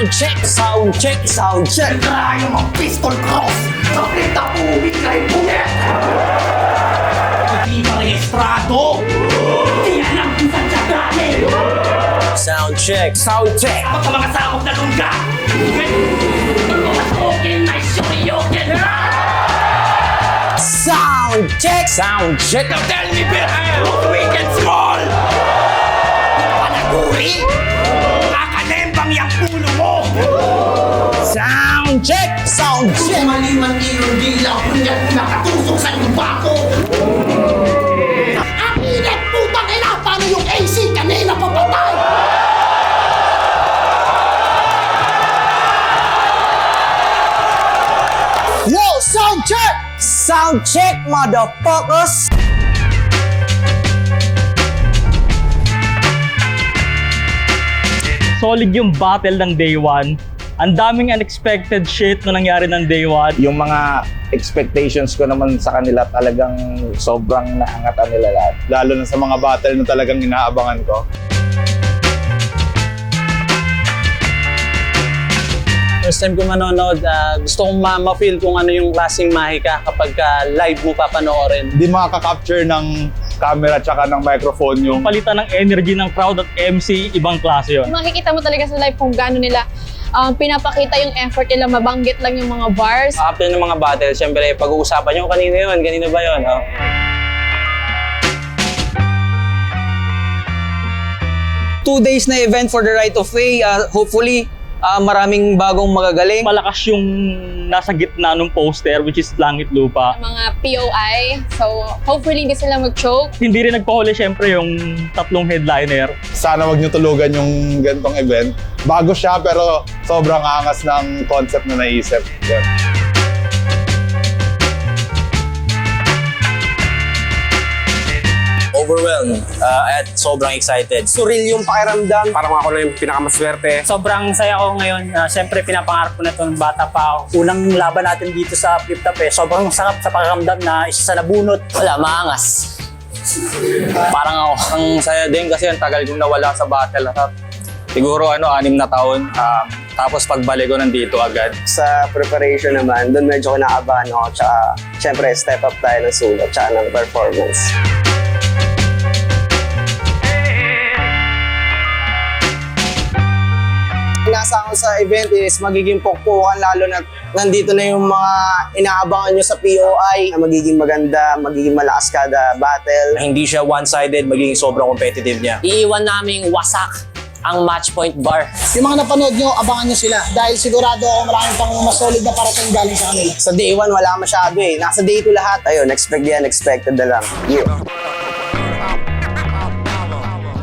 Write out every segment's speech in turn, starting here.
Sound check, sound check. Try mo pistol cross. Bakit ako umikay puget? Hindi pa rehistrado. Hindi alam kung saan siya galing. Sound check, sound check. Ako sa mga sakop na lungga. Okay, nice show you. Sound check, sound check. Now tell me, Bill, weekend small. Panaguri. Kakalembang yung pulo mo. Sound check, sound check. Maliman yung dilaw. Hindi nakatusok sa lupa ko. Ang init, putang ina. Paano yung AC kanina papatay? Yo, sound check. Sound check, motherfuckers. Solid yung battle ng day 1. Ang daming unexpected shit na nangyari ng day 1. Yung mga expectations ko naman sa kanila talagang sobrang naangatan nila lahat. Lalo na sa mga battle na talagang inaabangan ko. First time ko manonood, gusto kong ma-feel kung ano yung klaseng mahika kapag live mo papanoorin. Hindi makaka-capture ng camera tsaka ng microphone yung Palitan ng energy ng crowd at MC, ibang klase yun. Makikita mo talaga sa live kung gaano nila pinapakita yung effort nila, mabanggit lang yung mga bars. After ng mga battle, syempre pag-uusapan nyo kanino yun, kanino ba yun? Oh. Two days na event for the right of way. Hopefully, maraming bagong magagaling. Malakas yung nasa gitna ng poster, which is Langit Lupa. Mga POI. So, hopefully hindi sila mag-choke. Hindi rin nagpahuli syempre yung tatlong headliner. sana wag nyo tulugan yung ganitong event. Bago siya pero sobrang angas ng concept na naisip. Yan. Overwhelmed at sobrang excited. Surreal yung pakiramdam. Parang ako na yung pinakamaswerte. Sobrang saya ko ngayon. Siyempre, pinapangarap ko na ito bata pa ako. Unang laban natin dito sa Flip Top eh. Sobrang sarap sa pakiramdam na isa sa nabunot. Wala, maangas. Parang ako. Ang saya din kasi ang tagal kong nawala sa battle. Siguro 6 na taon. Tapos pagbalik ko nandito agad. Sa preparation naman, doon medyo kinakabahan ako. Tsaka, syempre, step up tayo ng sulat tsaka ng performance. Nasa ako sa event is magiging pokpokan, lalo na nandito na yung mga inaabangan nyo sa POI. Magiging maganda, magiging malakas kada battle. Hindi siya one-sided, magiging sobrang competitive niya. Iiwan naming wasak ang match point bar. Yung mga napanood nyo, abangan nyo sila. Dahil sigurado ako maraming pang mas solid na parating galing sa kanila. Sa day 1, wala masyado eh. Nasa day 2 lahat. Ayun, expect the unexpected na lang. Yeah.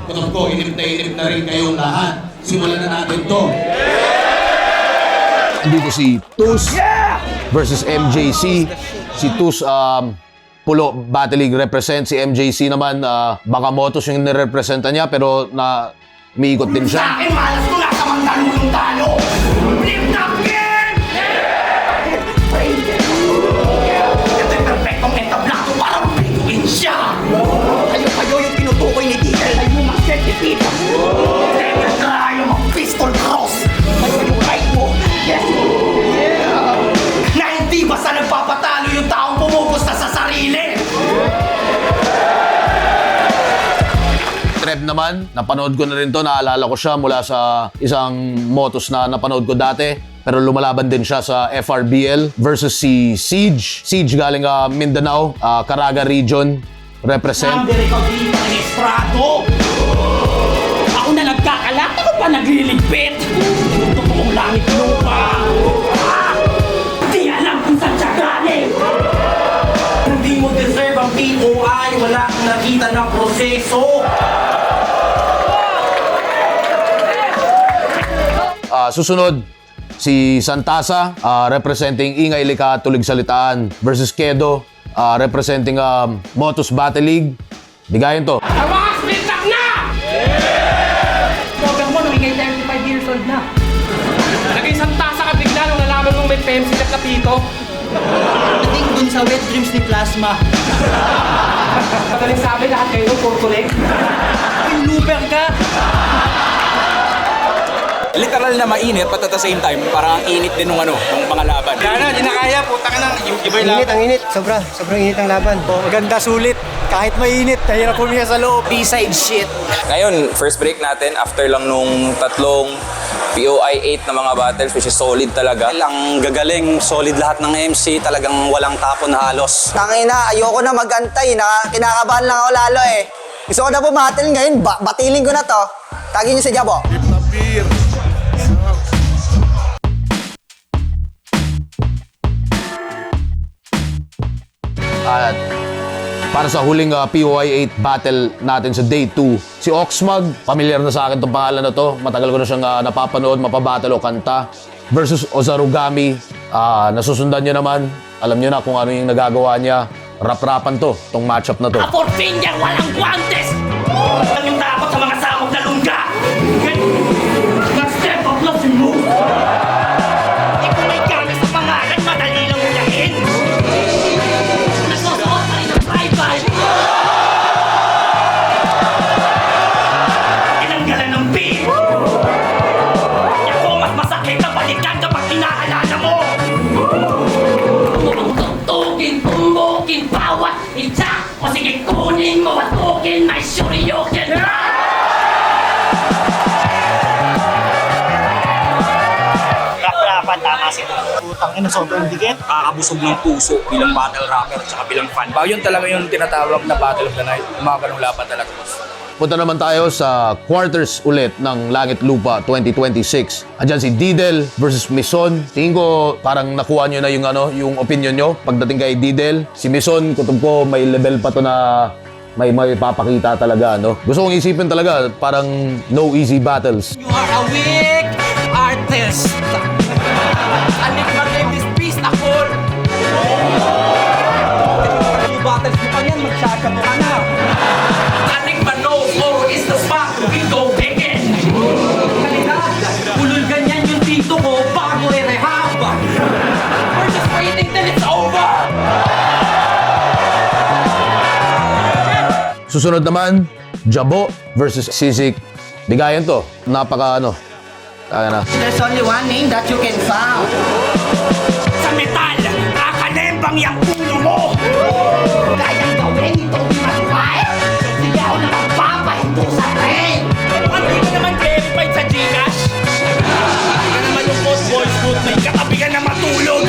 Alam ko, inip na rin kayong lahat. Simulan na natin to. Dito si Tus versus MJC. Si Tus, Pulo Battle League represent. Si MJC naman, baka Motos yung nirepresenta niya pero umiikot din Sa siya. akin, malas ko lang sa mga talulong talo. Flip Top game! Ito yung perfectong entablado para mapiguin siya. Kayo yung tinutukoy ni Tita. Ay mo mas-set ni Tita. Never try yung pistol cross. Kayo yung right mo. Yes! Na hindi basta nagpapatalo yung taong pumupusta sa sarili. Trev naman, napanood ko na rin to, naalala ko siya mula sa isang Motos na napanood ko dati. Pero lumalaban din siya sa FRBL versus si Siege. Siege galing Mindanao, Caraga region, represent. Number ikaw di pa rehistrado. Ako na nagkakalat, ako pa nagliligpit. Totoong langit lupa. Di alam kung saan siya galing. Hindi mo deserve ang POI, wala kang nakita ng proseso. Susunod, si Santasa, representing Ingay Lika Tulig Salitaan versus Kedo, representing Motos Battle League. Bigayin to. Ang mga split up na! Program mo, nung ingay 35 years old na. Naging Santasa ka bigla nung nalaman mong may PMC na kapito. Dating dun sa wet dreams ni Plasma. Madaling sabi lahat kayo, purtulik. Yung looper ka. Literal na mainit, but at the same time, parang ang init din ng mga laban. Kaya di na kaya, puta ka na, iba yung laban. Ang init. Sobrang init ang laban. Maganda, sulit. Kahit mainit, nahirap pumiya sa loob. B-side shit. Ngayon, first break natin after lang nung tatlong POI 8 na mga battles, which is solid talaga. Ang gagaling, solid lahat ng MC, talagang walang tapon halos. Tangina, ayoko na mag-antay. Kinakabahan lang ako lalo eh. Gusto ko na bumatil ngayon. Batilin ko na to. Tagin niyo si Jabo. At para sa huling POI 8 battle natin sa day 2, si Oxmag, familiar na sa akin itong pangalan na to. Matagal ko na siyang napapanood, mapabattle o kanta. Versus Ozarugami, nasusundan nyo naman. Alam nyo na kung ano yung nagagawa niya. Rap-rapan to, tong matchup na to. Four finger, walang guantes! Lang yung takot sa mga sakop na lungga! Step up, love and move! Di ko may gamit sa pangalan, madali lang ulahin! Nagsusuot pa rin ang tribal! Tinanggalan ng beat! Ako mas masakit na balikan kapag pinaalala mo! Tumbukin bawat isa o sige kunin mo at tukin may shoryuken Rap-rapan, tama sila. Putang ina, sobrang dikit. Kakabusog ng puso bilang battle rapper at saka bilang fan. Yun talaga yung tinatawag na Battle of the Night. Yung mga ganong laban talaga. Punta naman tayo sa quarters ulit ng Langit Lupa 2026. Andyan si Didel versus Mison. Tingin ko parang nakuha nyo na yung opinion nyo pagdating kay Didel. Si Mison, kutob ko, may level pa to na may papakita talaga, no? Gusto kong isipin talaga, parang no easy battles. You are a weak artist. Anik mag-game this piece na call. Yung battles mo pa yan, magsasabo ka na. Anik ba knows or is the spot we go again. Kalidad, ulul ganyan yung dito ko bago i-rehab. We're just waiting till it's over. Susunod naman, Jabo versus Sisik. Bigayan to. Napaka Kaya na. There's only one name that you can found. Sa metal, kakalembang yung ulo mo. Kayang gawin itong di matuway. Sige ako na magpapahinto sa train. Hindi ka naman verified sa Gcash. Hindi ka naman yung post voice good. May katabi ka na matulog.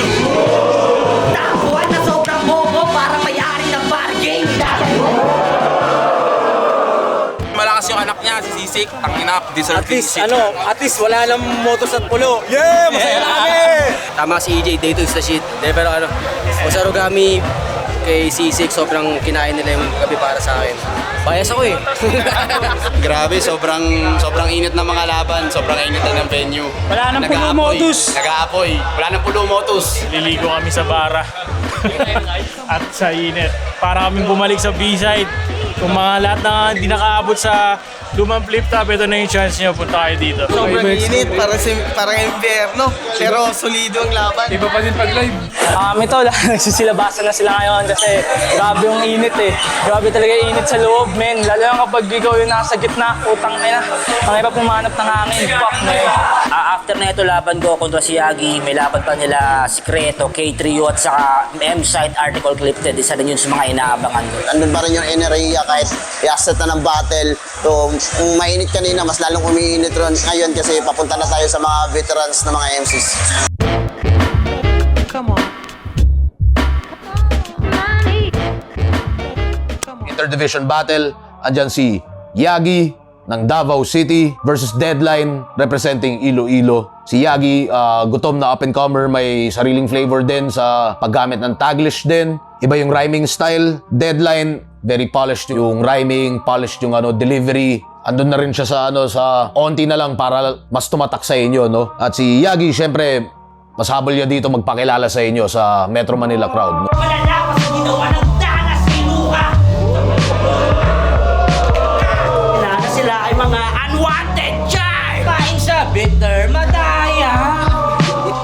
Nakuha na sobrang bobo para may-ari ng bar game. Malakas yung anak niya, si Sisik. Tangina, deserve At least wala nang motos at pulo. Yeah! Masaya na kami! Tama si EJ, day 2 is the shit. Pero Ozarugami kay C6, sobrang kinain nila yung gabi para sa akin. Bias ako eh. Grabe, sobrang init ng mga laban, sobrang init na ng venue. Wala nang pulo motos. Nag-aapoy, wala nang pulo motos. Liligo kami sa bara. At sa init. Para kaming bumalik sa B-side. Kung mga lahat na hindi nakaabot sa lumang flip top, ito na yung chance nyo, punta kayo dito. Sobrang init, parang impyerno. Pero solido ang laban. Iba pa din pag live. Ito, nagsisilabasan na sila ngayon kasi grabe yung init eh. Grabe talaga yung init sa loob, men. Lalo na kapag ikaw yung nasa gitna, utang na. Ang hirap pumanap ng hangin. Fuck, men. After na ito, laban ko kontra si Yagi. May laban pa nila Secreto, K3U at saka M-Site Article Clifted. Isa din yun sa mga inaabangan ko. Andun pa rin yung enerhiya kahit i-asset na ng battle. So, kung mainit kanina, mas lalong umiinit ron ngayon kasi papunta na tayo sa mga veterans na mga MCs. Come on. Interdivision battle, andyan si Yagi ng Davao City versus Deadline representing Iloilo. Si Yagi, gutom na up-and-comer, may sariling flavor din sa paggamit ng Taglish din. Iba yung rhyming style. Deadline, very polished yung rhyming, polished yung delivery. Andun na rin siya sa onti na lang para mas tumatak sa inyo, no? At si Yagi, syempre, mas habol niya dito magpakilala sa inyo sa Metro Manila crowd. Malala ko sa ginawa ng danas kinuha. Kilala sila ay mga unwanted child. Kain sa bitter madaya.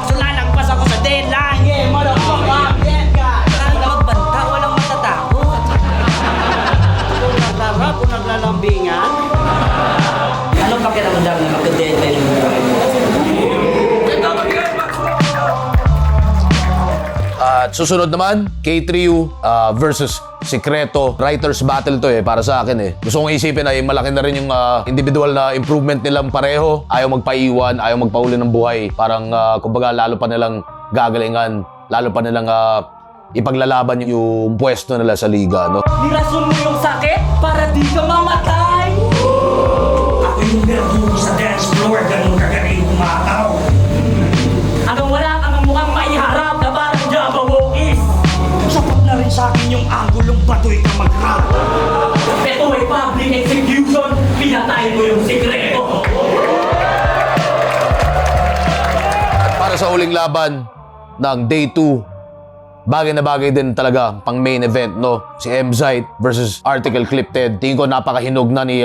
So lalagpas ako sa deadline. Yeah, motherfucker. Yeah, God. Ang magbanta, walang matatakot. Kung naglarap o naglalambingan. Anong pakiramdam na magka-deadline mo? At susunod naman, K3U versus Secreto. Writers battle to para sa akin Gusto kong isipin ay malaki na rin yung individual na improvement nilang pareho. Ayaw magpaiwan, ayaw magpahuli ng buhay. Parang kumbaga lalo pa nilang gagalingan, lalo pa nilang ipaglalaban yung pwesto nila sa liga, no? Nirason mo yung sakit para di ka mamatay. Ako yung verdugo sa dance floor, ganun kagaling kumataw. Hanggang wala kang mukhang maiharap na parang Jabba Wokis. Sapat na rin sa akin yung anggulong batoy ka mag-rap. Ito ay public execution, pinatay mo yung sikreto. Para sa huling laban ng Day 2, bagay na bagay din talaga pang main event, no? Si M-Zite versus Article Clipted. Tingin ko napakahinog na ni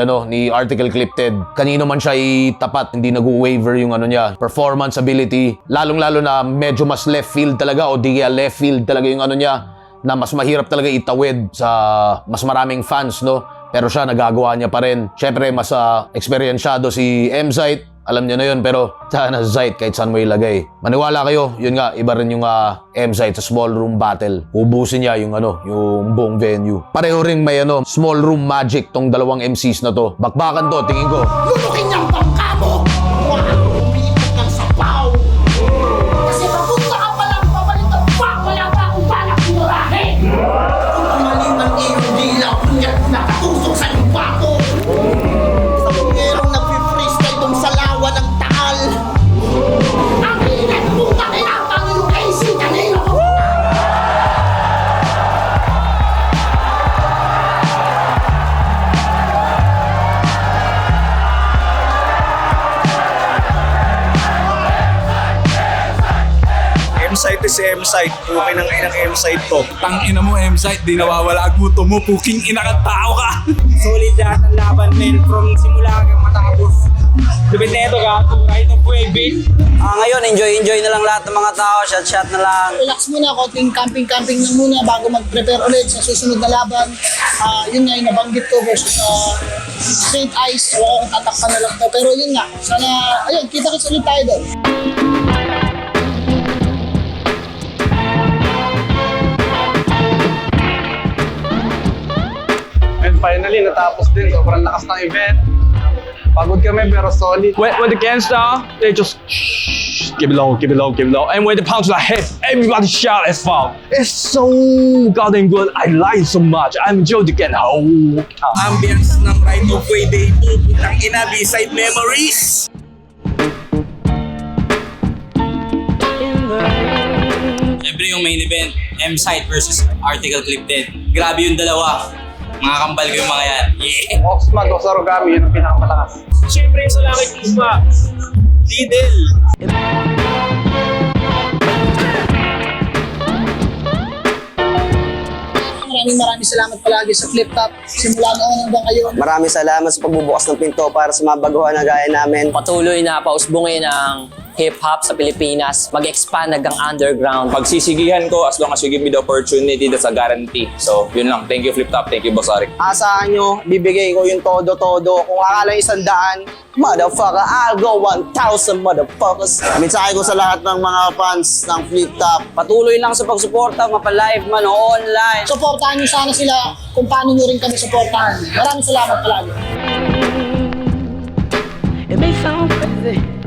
Article Clipted. Kanino man siya itapat, hindi nag-waver yung niya. Performance ability, lalong-lalo na medyo mas left field talaga o di kaya left field talaga yung niya, na mas mahirap talaga itawid sa mas maraming fans, no? Pero siya, nagagawa niya pa rin. Syempre, mas eksperyensyado si M-Zite. Alam niyo na yun, pero sana Zite kahit saan mo ilagay. Maniwala kayo, yun nga, iba rin yung M-Zite sa small room battle. Ubusin niya yung yung buong venue. Pareho ring may small room magic tong dalawang MCs na to. Bakbakan to, tingin ko. Lunukin niyang bangka mo! Umiipot ng sapaw! Kasi papunta ka pa lang, pabalik ang bak! Wala pa akong balak murahe! Kung maling ng iyong dila, kunyat nakatusok sa iyong bako! Sa bungerong nag-freestyle dong sa lawa ng taal! Ang inat mo kakilapang yung AC kanino ko! M-Site is M-Site. Puking ng inang M-Site to. Tangina mo M-Site, di nawawala ang guto mo. Puking ina ka tao ka. Solid lahat ng laban, men. From simula hanggang matapos. Lupit na ito ka, right of way, big. Ngayon, enjoy na lang lahat ng mga tao. Shot na lang. Relax muna, konting camping lang muna bago mag-prepare ulit sa susunod na laban. Yun nga yung nabanggit ko versus St. Ice. Wala akong tatakpan na lang to. Pero yun nga, sana, ayun, kita-kits ulit tayo doon. And finally, natapos din. Sobrang lakas ng event. Pagod kami pero solid. When the gangster, they just keep it low. And when the punchline hits, everybody shout as well. It's so goddamn good. I like it so much. I'm enjoying the game. Ambience ng Right of Way Day 2. Ang ina, B-side memories. Siyempre yung main event, M-Site versus Article Clipted. Grabe yung dalawa. Mga kambal ko yung mga yan. Yeah! Oxman o Sarugami, yun ang pinakamalakas. Siyempre yung sa langit lupa, Lidl. Maraming salamat palagi sa Flip Top. Simula noon hanggang ngayon. Maraming salamat sa pagbubukas ng pinto para sa mga baguhan na gaya namin. Patuloy na pausbungin ang hip-hop sa Pilipinas, mag-expand hanggang underground. Pagsisigihan ko, as long as you give me the opportunity, that's a guarantee. So, yun lang. Thank you, Flip Top. Thank you, Boss Arik. Asahan nyo, bibigay ko yung todo-todo. Kung akala 100, motherfucker, I'll go 1,000 motherfuckers. Mensahe ko sa lahat ng mga fans ng Flip Top. Patuloy lang sa pagsuporta, mapa-live man o online. Suportahan nyo sana sila kung paano nyo rin kami suportahan. Maraming salamat palagi. It may sound crazy.